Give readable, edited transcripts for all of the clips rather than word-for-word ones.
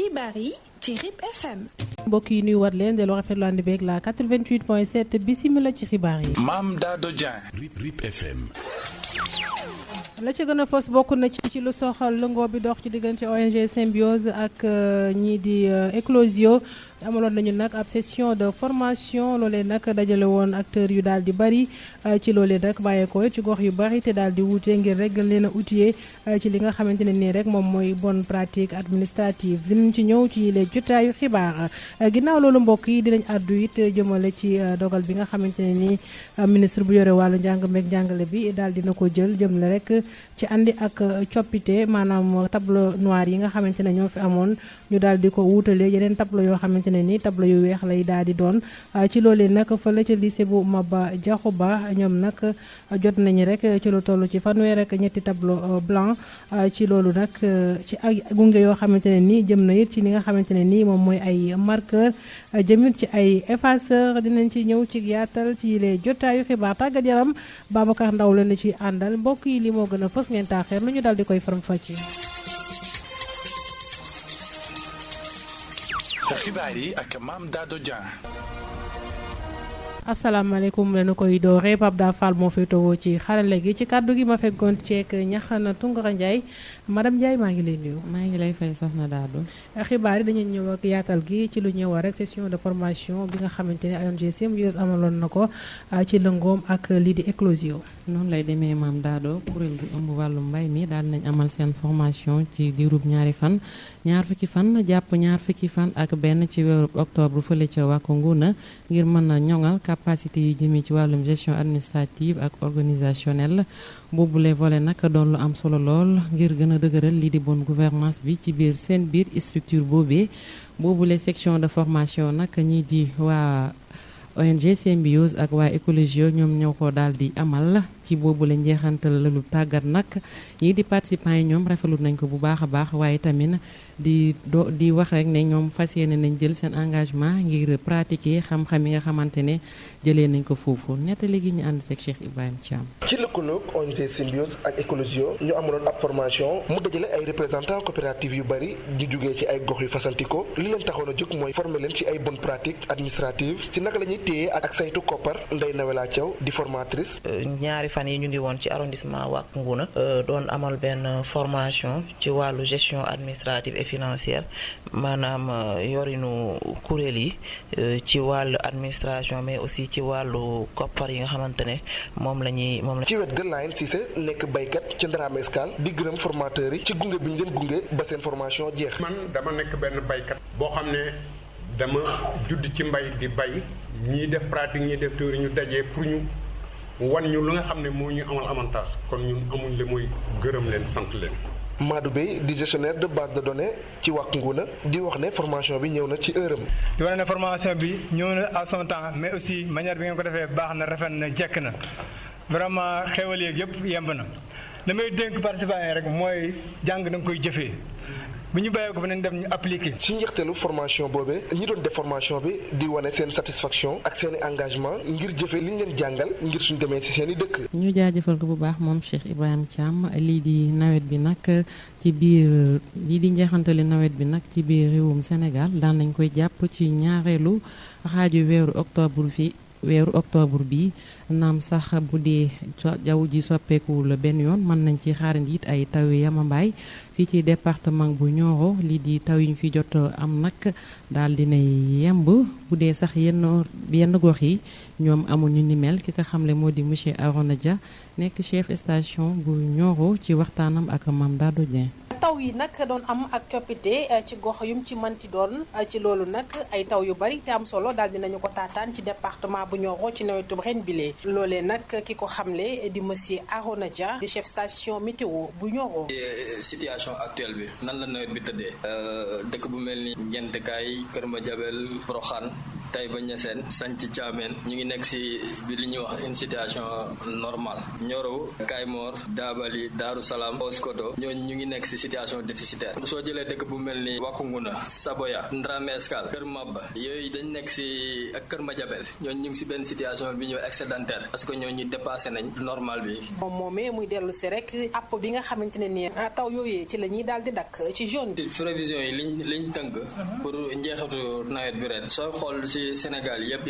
xibaar yi ci RIP FM. mbokk yi nuyu war leen delloo rafetlu ànd beeg la 88.7 bisimila ci xibaar yi. Mame Dado Dieng. RIP FM. la ci gën a fës bokk na ci lu soxal lëngoo bi dox ci diggante ONG Symbiose ak ñii di Eclosio amaloon nañu nag ab session de formation loolee nag dajale woon acteurs yu daal di bari ci loolee nag bàyyeekoo ci gox yu bari te daal di wuute ngir rek leen a outillé ci li nga xamante ne nii rek moom mooy bonne pratique administrative dinañ ci ñëw ci les jotaayu xibaar ginnaaw loolu mbokk yi dinañ àddu it jëmale ci dogal bi nga xamante ne nii ministre bu yore wàllu njàng meeg njàngale bi daal dina ko jël jëm la rek ci andi ak coppite maanaam tableau noir yi nga xamante ne ñoo fi amoon ñu daal di ko wuutale yeneen tableau yoo xamante ne ni tableau yu weex lay daal di doon ci loolee nag fële ca lycée bu Maba Diakhou Ba ñoom nag jot nañu rek ci lu toll ci fanweer ak ñetti tableau blanc ci loolu nag ci ak gunge yoo xamante ne ni jëm na it ci li nga xamante ne ni moom mooy ay marqueur jëmit ci ay effaceur dinañ ci ñëw ci yaatal ci les jotaayu xibaar tàggat yaram Babacar Ndaw la ci àndal mbokk yi li moo gën a fës ngeen taaxeer lu ñu daal di koy faram-fàccee. xibaar yi ak Mame Dado Dieng. asalaamaaleykum leen koy dooree Pape Da Fall moo fi towoo ci xarale gi ci kàddu gi ma fekkoon ceek Ñaxana Tungara Ndiaye madame Ndiaye maa ngi lay nuyu. maa ngi lay fay soxna Dado. xibaar yi dañuy ñëw ak yaatal gi ci lu ñëw rek session de formation bi nga xamante ne ONG Symbiose amaloon na ko ci lëngoom ak lii di Eclosio. noonu lay demee Mame Dado kuréel gu ëmb wàllu mbay mi daal nañ amal seen formation ci diirub ñaar fukki fan jàpp ñaar fukki fan ak benn ci weeru octobre fële ca Wack Ngouna ngir mën a ñoŋal capacité yu jëmee ci wàllum gestion administrative ak organisationnelle boobule volet nag doon lu am solo lool ngir gën a dëgëral lii di bonne gouvernance bi ci biir seen biir structure boobule section de formation nag ñi di waa ONG Symbiose ak waa Eclosio ñoom ñoo ko daal di amal ci boobule njeexantal lu tàggat nag ñii di participants yi ñoom rafetlu nañ ko bu baax a baax waaye tamit di wax rek ne ñoom fas yéene nañ jël seen engagement ngir pratiquer xam-xam yi nga xamante ne jëlee nañ ko foofu nettali gi ñu ànd ak Cheikh Ibrahima Thiam. ci lëkkaloog ONG Symbiose ak Eclosio ñu amaloon ab formation mu dajale ay représentants coopératives yu bari ñu jugee ci ay gox yu fasantikoo li leen taxoon a jóg mooy former leen ci ay bonne pratique administrative si naka la ñuy téye ak saytu koppar Ndeye Nawela Thiaw di formatrice. ñaari fan yi ñu ngi woon ci arrondissement Wack Ngouna doon amal benn formation ci wàllu gestion administrative et financière maanaam yorinu kuréel yi ci wàllu administration mais aussi ci wàllu koppar yi nga xamante ne moom la ci wet ga Layine Cissé nekk baykat ci Ndarame Escale di gërëm formateurs yi ci gunge bi ñu leen gunge ba seen formation jeex. man dama nekk benn baykat boo xam ne dama judd ci mbay di bay ñii def pratique ñii def théorie ñu dajee pour ñu wan ñu lu nga xam ne moo ñu amal avantage kon ñun amuñ le mooy gërëm leen sant leen. Madou Bey di gestionnaire de base de données ci Wack Ngouna di wax ne formation bi ñëw na ci heure am. di wax ne formation bi ñëw na à son temps mais aussi manière bi ngeen ko defee baax na rafet na jekk na vraiment xéwal yeeg yëpp yemb na damay dénk participants yi rek mooy jàng da nga koy jëfee. bu ñu bàyyee ko fa nañ dem ñu appliqué. ci njeexteelu formation boobee ñi doon def formation bi di wane seen satisfaction ak seen i engagement ngir jëfe li ñu leen jàngal ngir suñu demee ci seen i dëkk. ñu jaajëfal ko bu baax moom Cheikh Ibrahima Thiam lii di nawet bi nag ci biir lii di njeexantali nawet bi nag ci biir réewum Sénégal daan nañ koy jàpp ci ñaareelu xaaju weeru octobre bi naam sax bu dee jaww ji soppeekuwul benn yoon mën nañ ci xaarandi it ay taw yu yamambaay fii ci département bu Nioro lii di taw yi ñu fi jot am nag daal dinay yemb bu dee sax yenn gox yi ñoom amuñu ni mel ki nga xamle moo di monsieur Arona Dia nekk chef station bu Nioro ci waxtaanam ak Mame Dado Dieng. taw yi nag doon am ak coppite ci gox yum ci manti doon ci loolu nag ay taw yu bari te am solo daal dinañu ko taataan ci département bu Nioro ci nawetu ren bile loolee nag ki ko xamle di monsieur Arona Dia di chef station météo bu Nioro. situation actuelle bi nan la nawet bi tëddee dëkk bu mel ni Ngentekaay Kër Madiabel Porokhane Taïba Niassène Santhi Thiamène ñu ngi nekk si bi li ñuy wax une situation normale Nioro Kayemor Dabali Darou Salam Oskoto ñooñu ñu ngi nekk si situation déficitaire soo jëlee dëkk bu mel ni Wakunguna Saboya Ndramé Escale Kër Maba yooyu dañ nekk si ak Kër Madiabel ñooñu ñu ngi si benn situation bi ñuy wax excédentaire parce que ñooñu dépassé nañ normal bi. moom moomee muy dellu si rek app bi nga xamante ne nii taw yooyee ci la ñuy daal di dakk ci zone bi. prévision yi liñ tënk pour njeexitu nawet bi ren sooy xool si Sénégal yëpp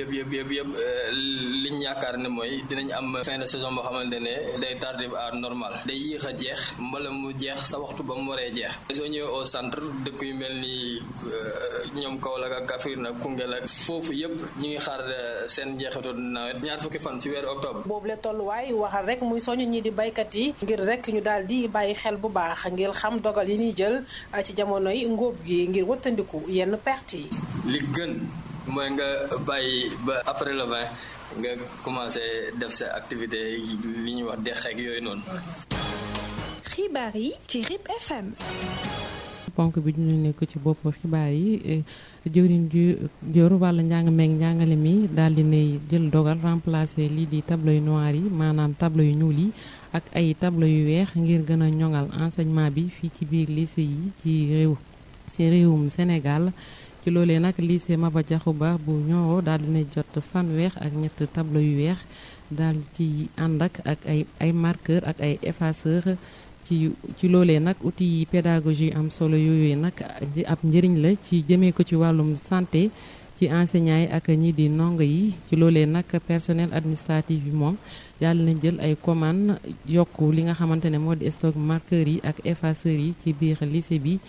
liñ yaakaar ne mooy dinañ am fin de saison boo xamante ne day tardé à normal day yéex a jeex mbala mu jeex sa waxtu ba mu waree jeex soo ñëwee au centre dëkk yu mel ni ñoom Kaolack ak Kaffrine ak Koungheul ak foofu yëpp ñu ngi xaar seen njeexitu nawet ñaar fukki fan si weeru octobre. boobu la tolluwaay waxal rek muy soñu ñi di baykat yi ngir rek ñu daal di bàyyi xel bu baax ngir xam dogal yi ñuy jël ci jamonoy ngóob gi ngir wëttandiku yenn perte yi. li gën mooy nga bàyyi ba après le 20 nga commencé def sa activité li ñuy wax deqeeg yooyu noonu. xibaar yi ci RIP FM. ponk bi ñu nekk ci bopp xibaar yi jëwriñ ju yor wàllu njàng meeg njàngale mi daal di ne jël dogal remplacer lii di tableau yu noir yi maanaam tableau yu ñuul yi ak ay tableau yu weex ngir gën a ñoŋal enseignement bi fii ci biir lycée yi ci réewum Sénégal. ci loolee nag lycée Maba Diakhou Ba bu Nioro daal dina jot fanweer ak ñett tableau yu weex daal ci ànd ak ay marqueur ak ay effaceur ci loolee nag outil pédagogie am solo yooyu nag ab njëriñ la ci jëmee ko ci wàllum santé ci enseignants yi ak ñi di ndongo yi ci loolee nag personnel administratif bi moom yàlla na jël ay commande yokk li nga xamante ne moo di stock marqueur yi ak effaceurs yi ci biir lycée bi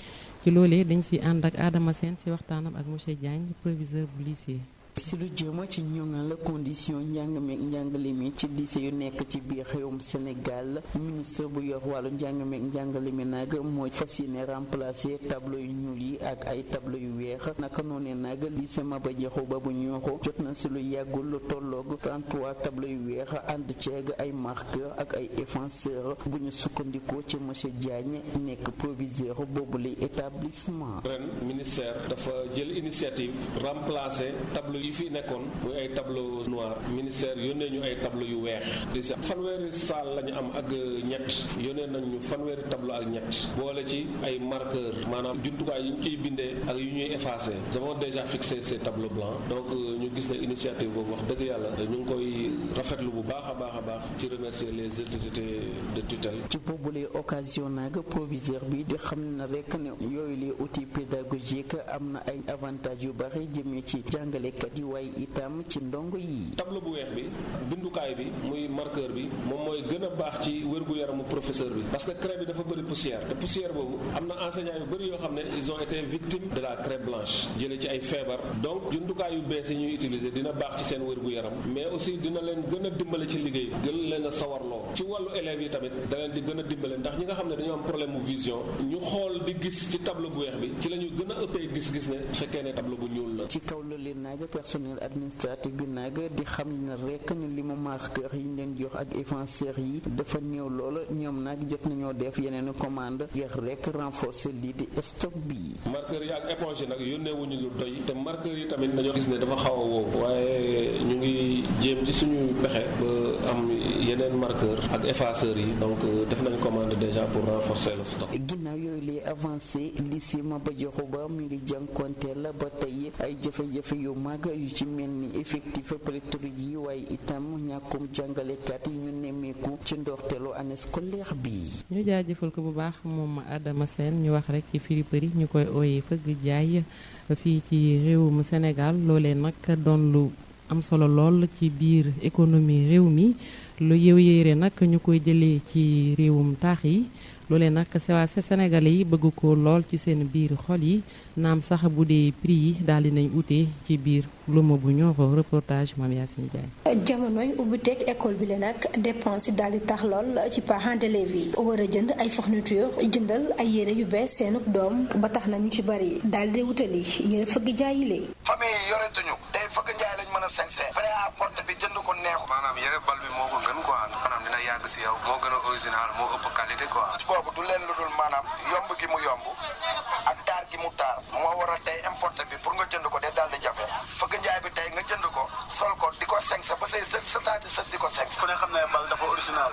ci loolee dañ si ànd ak Adama Sène si waxtaanam ak monsieur Diagne proviseur bu lycée. si lu jëm ci ñoŋal condition njàng meeg njàngale mi ci lycée yu nekk ci biir réewum Sénégal ministre bu yor wàllu njàng meeg njàngale mi nag mooy fas yéene remplacer tableau yu ñuul yi ak ay tableau yu weex naka noonu nag lycée Maba Diakhou Ba bu Nioro jot na si lu yàggul lu tolloog 33 tableau yu weex ànd ceeg ay marqueur ak ay effaceur bu ñu sukkandikoo ci monsieur Diagne nekk proviseur boobule établissement. ren ministère dafa jël initiative remplacer tableau yi fi nekkoon muy ay tableau noir ministère yónnee ñu ay tableau yu weex di fanweeri salle la ñu am ak ñett yónnee nañ ñu fanweeri tableau ak ñett boole ci ay marqueur maanaam jumtukaay yi ñu ciy bindee ak yu ñuy effacer nous avons déjà fixé ces tableaux blancs donc ñu gis ne initiative boobu wax dëgg yàlla ñu ngi koy rafetlu bu baax a baax ci remercier les autorités de tutelle. ci boobule occasion nag proviseur bi di xam na rek ne yooyu les outils pédagogiques am na ay avantages yu bari jëmee ci jàngalekat yi waaye itam ci ndongo yi. tableau bu weex bi bindukaay bi muy marqueur bi moom mooy gën a baax ci wér-gu-yaramu professeur bi parce que craie bi dafa bëri poussière te poussière boobu am na enseignants yu bëri yoo xam ne ils ont été victimes de la craie blanche jëlee ci ay feebar donc jumtukaay yu bees yi ñuy utiliser dina baax ci seen wér-gu-yaram mais aussi dina leen gën a dimbale ci liggéey gën leen a sawarloo ci wàllu élèves yi tamit da leen di gën a dimbale ndax ñi nga xam ne dañoo am problème mu vision ñu xool di gis ci tableau bu weex bi ci la ñu gën a ëppee gis-gis ne fekkee ne tableau bu ñuul la. ci kaw loolu nag personnel administratif bi nag di xam ne rek ne li mu marqueur yi ñu leen jox ak effaceur yi dafa néew lool ñoom nag jot nañoo def yeneen commande ngir rek renforcer lii di stock bi. marqueur yi ak éponge nag yónnee wuñu lu doy te marqueur yi tamit dañoo gis ne dafa xaw a woo waaye ñu ngi jéem ci suñu pexe ba am yeneen marqueur ak effaceur yi donc def nañ commande déjà pour renforcer le stock. ginnaaw yooyu lay avancé lycée Maba Diakhou Ba mu ngi jànkonteel ba tey ay jafe-jafe yu mag yu ci mel ni effectif pléthorique yi waaye itam ñàkkum jàngalekat yi ñu nemmeeku ci ndorteelu année scolaire bi. ñu jaajëfal ko bu baax moom Adama Sène ñu wax rek ci Firipëri ñu koy ooyee fëgg jaay fii ci réewum Sénégal loolee nag doon lu am solo lool ci biir économie réew mi lu yéere nag ñu koy jëlee ci réewum taax yi loolee nag waa Sénégalais yi bëgg ko lool ci seen biir xol yi naam sax bu dee prix yi daal di nañ ute ci biir luuma bu Nioro reportage Mame Yacine Diagne. jamonoy ubbiteeg école bi la nag dépense yi daal di tax lool ci parents d'élèves yi war a jënd ay fourniture jëndal ay yére yu bees seenub doom ba tax na ñu ci bari daal di wutali yére fëgg jaay yi lee. famille yi yoretuñu tey fëgg njaay lañ mën a sañse prêt à porter bi jënd ko neexu maanaam yére bal bi moo ko gën quoi maanaam dina yàgg si yow moo gën a original moo ëpp qualité quoi. boobu du leen lu dul maanaam yomb gi mu yomb ak taar gi mu taar moo waral tey importé bi pour nga jënd ko de daal di jafe fëgg njaay bi tey sol ko di ko sengse ba say sët sëtaati sët di ko sengse. ku ne xam ne bal dafa original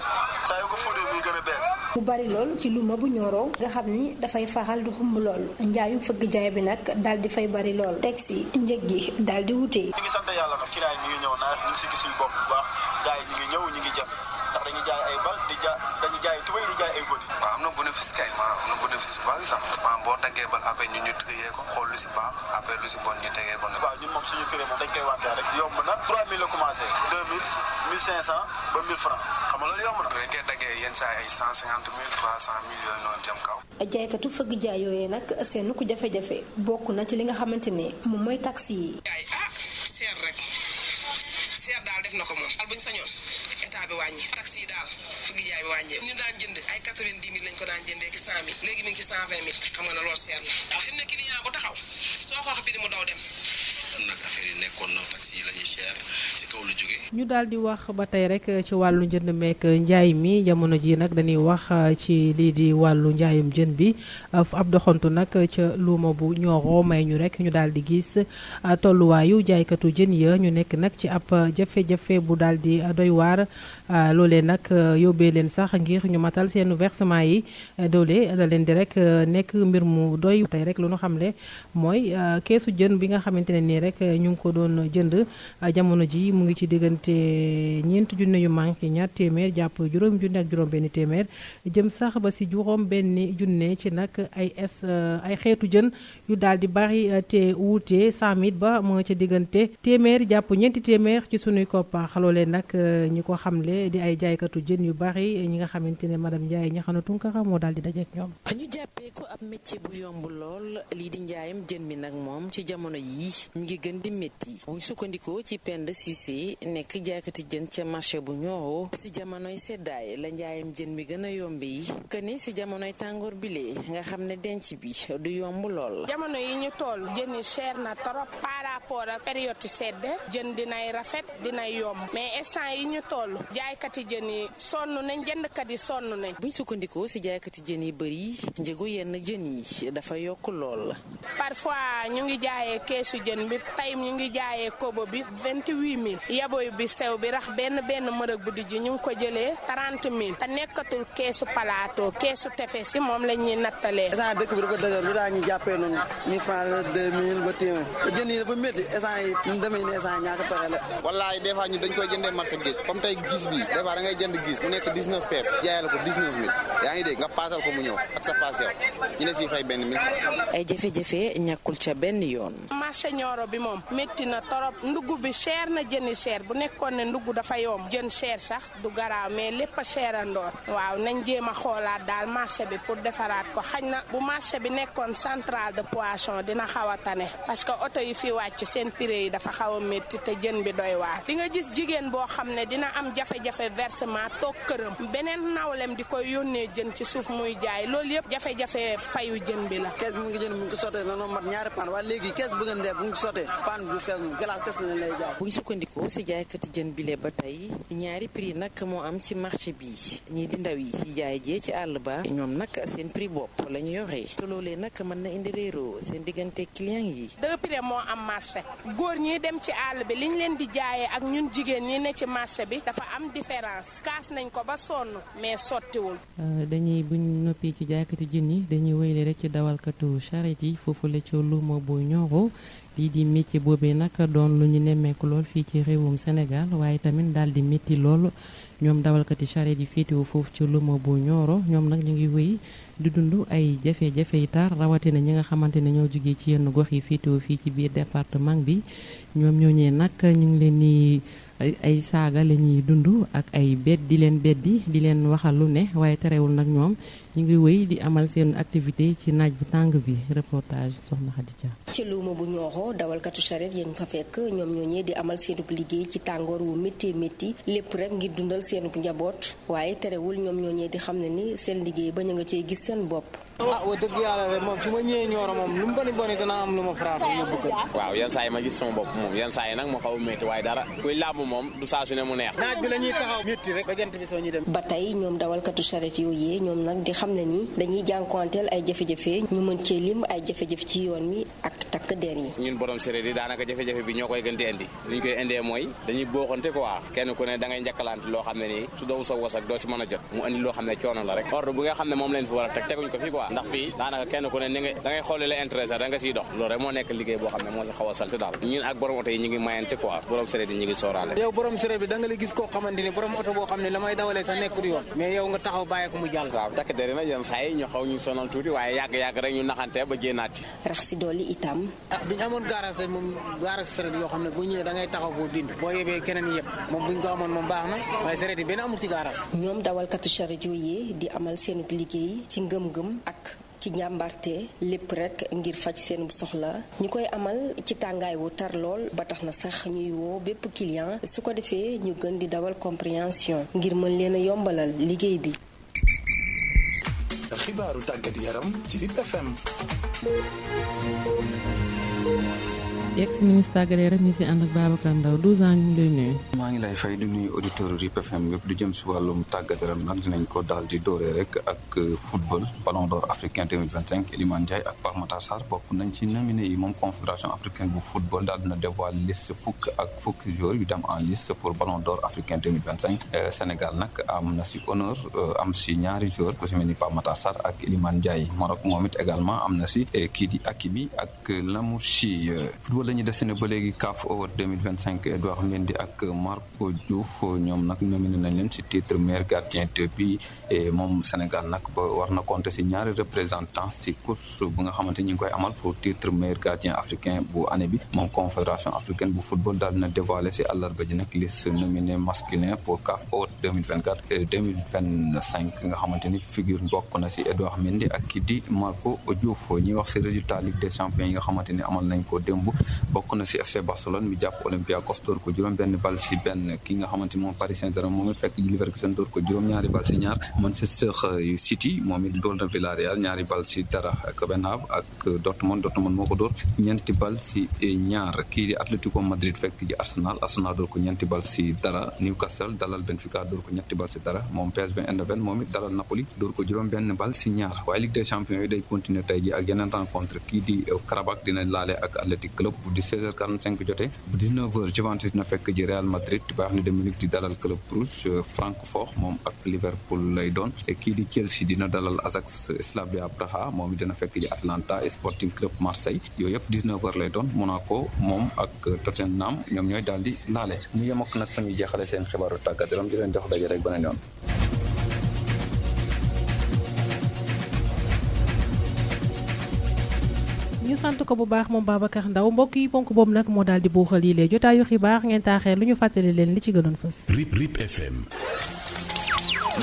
saa yu ko fóotee muy gën a bees. mu bari lool ci luuma bu ñoroo nga xam ni dafay faxal du xumb lool njaayum fëgg jaay bi nag daal di fay bari lool teg si njëg gi daal di wutee. ñu ngi sant yàlla nag kiraay ñi ngi ñëw nawet ñu ngi si gis suñu bopp bu baax gars yi ñi ngi ñëw ñi ngi jëm ndax dañuy jaay ay bal dañuy jaay tubéy di jaay ay godi. waaw am na bénéfice kay maanaam am na bénéfice bu baax sax maanaam boo daggee bal après ñu trier ko xool lu si baax après lu si bon ñu tegee ko ne. waaw ñun moom suñu prix moom dañ koy wàntee rek yomb na 3000 la commencé 2000 1500 ba 1000 francs xam nga loolu yomb na. dañ koy daggee yenn saa ay 150 000 300 000 yooyu noonu jëm kaw. jaaykatu fëgg jaay yooyee nag seen ku jafe-jafe bokk na ci li nga xamante ne moom mooy taxi yi. seer rek seer daal def na ko moom al buñ sañoon état bi wàññi taxi yi daal fëgg jaay bi wàññee ñu daan jënd ay 90 000 lañ ko daan jëndee ki 100 000 léegi mi ngi ci 120 000 xam nga ne loolu seer la fi mu ne client bu taxaw soo ko wax bi mu daw dem. nag affaire yi nekkoon na taxi yi la ñuy cher ci kaw lu jóge ñu daal di wax ba tey rek ci wàllu njënd meek njaay mi jamono ji nag dañuy wax ci lii di wàllu njaayum jën bi ab doxantu nag ca luuma bu Nioro may ñu rek ñu daal di gis tolluwaayu jaaykatu jën ya ñu nekk nag ci ab jafe-jafe bu daal di doy waar loolee nag yóbbee leen sax ngir ñu matal seen versement yi doole da leen di rek nekk mbir mu doy tey rek lu ñu xamle mooy keesu jën bi nga xamante ne nii rek ñu ngi ko doon jënd jamono ji mu ngi ci diggante ñeent junne yu manqué ñaar téeméer jàpp juróom junne ak juróom benn téeméer jëm sax ba si juróom benn junne ci nag ay xeetu jën yu daal di bari te wuute 100 000 ba mu nga ca diggante téeméer jàpp ñeenti téeméer ci sunuy koppar loolee nag ñi ko xamle di ay jaaykatu jën yu bari ñi nga xamante ne madame Ndiaye Ñaxana Tunkara moo daal di dajeek ñoom. ñu jàppee ko ab métier bu yomb lool lii di njaayam jën mi nag moom ci jamono yii mi ngi gën di métti bu ñu sukkandikoo ci Penda Cissé nekk jaaykati jën ca marché bu Nioro si jamonoy seddaay la njaayam jën mi gën a yomb yi que ni si jamonoy tàngoor bile nga xam ne denc bi du yomb lool. jamono yi ñu toll jën yi cher na trop par rapport ak période sedd jën dinay rafet dinay yomb mais instant yi ñu toll jaaykati jën yi sonn nañ jëndkat yi sonn nañ. bu ñu sukkandikoo si jaaykati jën yi bëri njëgu yenn jën yi dafa yokk lool. parfois ñu ngi jaayee keesu jën bi tey ñu ngi jaayee kobo bi 28000 yaboy bi sew bi rax benn mërëg bu dijji ñu ngi ko jëlee 30000 te nekkatul keesu palaato keesu tefes si moom la ñuy nattalee. instant dëkk bi dafa dëgër lu daa ñuy jàppee noonu 1000 francs 2000 ba téeméer jën yi dafa métti instant yi ñu demee ne instant ñaaka pexe la. wallaay des fois ñu dañ koy jëndee marché géej comme tey gis bi des fois da ngay jënd gis mu nekk 19 pièces jaayee la ko 19000 yaa ngi dégg nga paasal ko mu ñëw ak sa paas yow ñu ne siy fay benn 1000 francs. ay jafe-jafe ñàkkul ca benn yoon. marché Nioro bi moom métti na torop ndugg bi cher na jëni cher bu nekkoon ne ndugg dafa yomb jën cher sax du garaaw mais lépp a cher a ndoor waaw nañ jéem a xoolaat daal marché bi pour defaraat ko xañ na bu marché bi nekkoon centrale de poisson dina xaw a tane parce que oto yi fi wàcc seen prix yi dafa xaw a métti te jën bi doy waar di nga gis jigéen boo xam ne dina am jafe-jafe versement toog këram beneen nawlem di koy yónnee jën ci suuf muy jaay loolu yëpp jafe-jafe fayu jën bi la. kees bi mu ngi jënd mu ngi ko sottee noonu mat ñaari pan waaye léegi kees bu ngeen def bu ngi sottee pan du fees mu glace kees lañ lay jaay. bu ñu sukkandikoo si jaaykati jën bile ba tey ñaari prix nag moo am ci marché bi ñii di ndaw yi jaay jee ci àll ba ñoom nag seen prix bopp la ñu yore te loolee nag mën na indi réeroo seen diggante client yi. deux prix moo am marché góor ñi dem ci àll bi liñ leen di jaayee ak ñun jigéen ñi ne ci marché bi dafa am différence kaas nañ ko ba sonn mais sottiwul. dañuy buñ noppi ci jaaykati jën yi dañuy wéyle rek ci dawalkatu charrette yi foofu la ci luuma bu Nioro lii di métier boobee nag doon lu ñu nemmeeku lool fii ci réewum Sénégal waaye tamit daal di métti lool ñoom dawalkati charrette yi féetewoo foofu ci luuma bu Nioro ñoom nag ñu ngi wéy di dund ay jafe-jafe yi tar rawatina ñi nga xamante ne ñoo jugee ci yenn gox yi féetewoo fii ci biir département bi ñoom ñooñee nag ñu ngi leen di ay saaga la ñuy dund ak ay di leen beddi di leen waxal lu ne waaye terewul nag ñoom ñu ngi wéy di amal seen activité ci naaj bu tàng bi reportage soxna Khadija. ci luuma bu Nioro dawalkatu charrette yéen fa fekk ñoom ñooñee di amal seenub liggéey ci tàngoor wu métti métti lépp rek ngir dundal seenub njaboot waaye terewul ñoom ñooñee di xam ne ni seen liggéey ba ñu nga cee gis seen bopp. wax dëgg yàlla rek moom su ma ñëwee Nioro moom lu mu boni dana am lu ma frappé yóbbu kër. waaw yenn saa yi ma gis sama bopp moom yenn saa yi nag ma xaw a métti waaye dara kuy làmb moom du saa su ne mu neex. naaj bi la ñuy taxaw métti rek ba jant bi soo ñuy dem. ba tey ñoom dawalkatu charrette yooyee ñoom nag di xam ne ni dañuy jànkuwanteel ay jafe-jafe ñu mën cee lim ay jafe-jafe ci yoon wi ak takk der yi. ñun borom séréer yi daanaka jafe-jafe bi ñoo koy gën di indi li ñu koy indee mooy dañuy booxante quoi kenn ku ne da ngay njëkkalante loo xam ne nii su doo sa wasak doo si mën a jot mu indi loo xam ne coono la rek ordre bu nga xam ne moom leen fi war a teg teguñ ko fii quoi ndax fii daanaka kenn ku ne ni nga da ngay xooli la intéressé da nga siy dox loolu rek moo nekk liggéey boo xam ne moo si xaw a salte daal ñun ak borom oto yi ñu ngi mayante quoi borom séréer yi ñu ngi sooraale yow borom séréer bi da nga la gis koo xamante ni borom oto boo xam ne la may dawalee sax nekkul yoon mais yow nga taxaw bàyyi ko mu jàll waaw takk der na yenn saa yi ñu xaw ñu sonal tuuti waaye yàgg-yàgg rek ñu naxante ba génnaat ci rax si dolli itam bi ñu amoon garage moom garage séréer yoo xam ne bu ñëwee da ngay taxaw foo bind boo yebee keneen yëpp moom buñ ko amoon moom baax na waaye séréer yi benn amul ci garage ñoom dawalkatu charrette yi di amal seen liggéey ci ngëm-ngëm ak ci njàmbarte lépp rek ngir faj seen soxla ñu koy amal ci tàngaay wu tar lool ba tax na sax ñuy woo bépp client su ko defee ñu gën di dawal compréhension ngir mën leen a yombalal liggéey bi. xibaaru tàggat yaram ci RIP FM. yegg si ministre tàggat yaram ñi si ànd ak Babacar Ndaw 12 ans ñu ngi lay nuyu. maa ngi lay fay di nuyu auditeur RIP FM yëpp di jëm si wàllum tàggat yaram nag dinañ ko daal di dooree rek ak football ballon d'or africain 2025 Iliman Ndiaye ak Pape Matar Sarr bokk nañ ci nominé yi moom confédération africaine bu football daal dina dévoiler liste fukki joueurs yu dem en liste pour ballon d'or africain 2025 Sénégal nag am na si honneur am si ñaari joueurs ku si mel ni Pape Matar Sarr ak Iliman Ndiaye Maroc moom it également am na si kii di Hakimi ak Lamouchi la ñu dessiné ba léegi CAF Award 2025 Edouard Mendy ak Marco Diouf ñoom nag nominé nañ leen si titre meilleur gardien de but moom Sénégal nag ba war na compter si ñaari représentant si course bu nga xamante ñu ngi koy amal pour titre meilleur gardien africain bu année bi moom confédération africaine bu football daal dina dévoiler si àllarba ji nag liste nominé masculin pour CAF Award 2024 2025 nga xamante ni figure bokk na si Edouard Mendy ak kii di Marco Diouf ñuy wax si résultat Ligue des champions yi nga xamante ni amal nañ ko démb bokk na si FC Barcelone mi jàpp Olympiakos dóor ko juróom-benn bal si benn ki nga xamante moom Paris Saint-Germain moom it fekk ji Leverkusen dóor ko juróom-ñaari bal si ñaar Manchester City moom it dóor na Villarreal ñaari bal si dara Copenhague ak Dortmund moo ko dóor ñeenti bal si ñaar kii di Atlético Madrid fekk ji Arsenal dóor ko ñeenti bal si dara Newcastle dalal Benfica dóor ko ñetti bal si dara moom PSV Eindhoven moom it dalal Napoli dóor ko juróom-benn bal si ñaar waaye Ligue des champions yi day continuer tey ji ak yeneen rencontre kii di Karabakh dina laale ak Athletic Club bu 16h45 jotee bu 19h Juventus dina fekk ji Real Madrid Bayern de Munich di dalal Club Brugge Francfort moom ak Liverpool lay doon kii di Chelsea dina dalal Ajax Slavia Praha moom dina fekk ji Atlanta Sporting Club Marseille yooyu yëpp 19h lay doon Monaco moom ak Tottenham ñoom ñooy daal di laale ñu yem ak nag fa ñuy jeexale seen xibaaru tàggat yaram di leen jox daje rek beneen yoon. ñu sant ko bu baax moom Babacar Ndaw mbokk yi ponk boobu nag moo daal di buuxal yi lee jotaayu xibaar ngeen taaxee lu ñu fàttali leen li ci gënoon fës. RIP FM.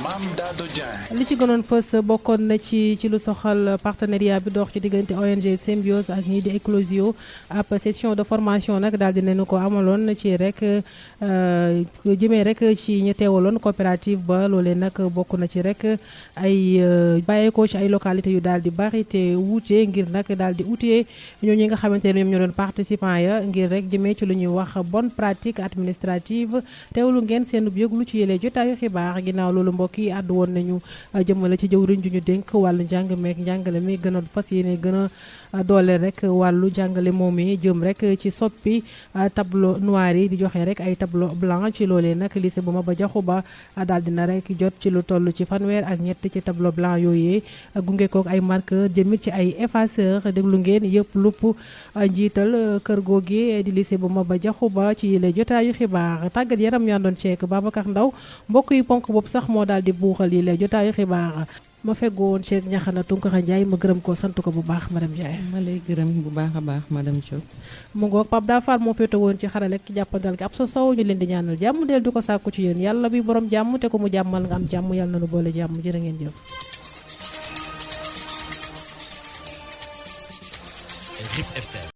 Mame Dado Dieng. li ci gënoon fës bokkoon na ci lu soxal partenariat bi dox ci diggante ONG Symbiose ak ñii di Eclosio ab session de formation nag daal di nañu ko amaloon ci rek jëmee rek ci ñi teewaloon coopérative ba loolee nag bokk na ci rek ay bàyyeekoo ci ay localité yu daal di bari te wuute ngir nag daal di utee ñoo ñi nga xamante ne ñoom ñoo doon participant ya ngir rek jëmee ci lu ñuy wax bonne pratique administrative teewlu ngeen seen yëglu ci yëlee jotaayu xibaar ginnaaw loolu mbokk yi àddu woon nañu jëmale ci jëwriñ ju ñu dénk wàllu njàng meek njàngale mi gën a fas yéene gën a doole rek wàllu jàngale moom yi jëm rek ci soppi tableau noir yi di joxe rek ay tableau blanc ci loolee nag lycée bu Maba Diakhou Ba daal dina rek jot ci lu toll ci fanweer ak ñett ci tableau blanc yooyee gunge kook ay marqueur jëmit ci ay effaceur déglu ngeen yëpp lupp njiital kër googi di lycée bu Maba Diakhou Ba ci le jotaayu xibaar tàggat yaram ñu àndoon ceek Babacar Ndaw mbokk yi ponk boobu sax moo daal di buuxal yi le jotaayu xibaar ma feggoon ceeg ñaxana Tunkara Ndiaye ma gërëm ko sant ko bu baax madame Ndiaye. ma lay gërëm bu baax a baax madame Diop. mu ngoog Pape Dafar moo féete woon ci xarale ak jàppandal gi ab sa sow ñu leen di ñaanal jàmm del du ko sàkku ci yéen yàlla bi borom jàmm te ko mu jàmmal nga am jàmm yàlla na nu boole jàmm jërë ngeen jëf. RIP FM.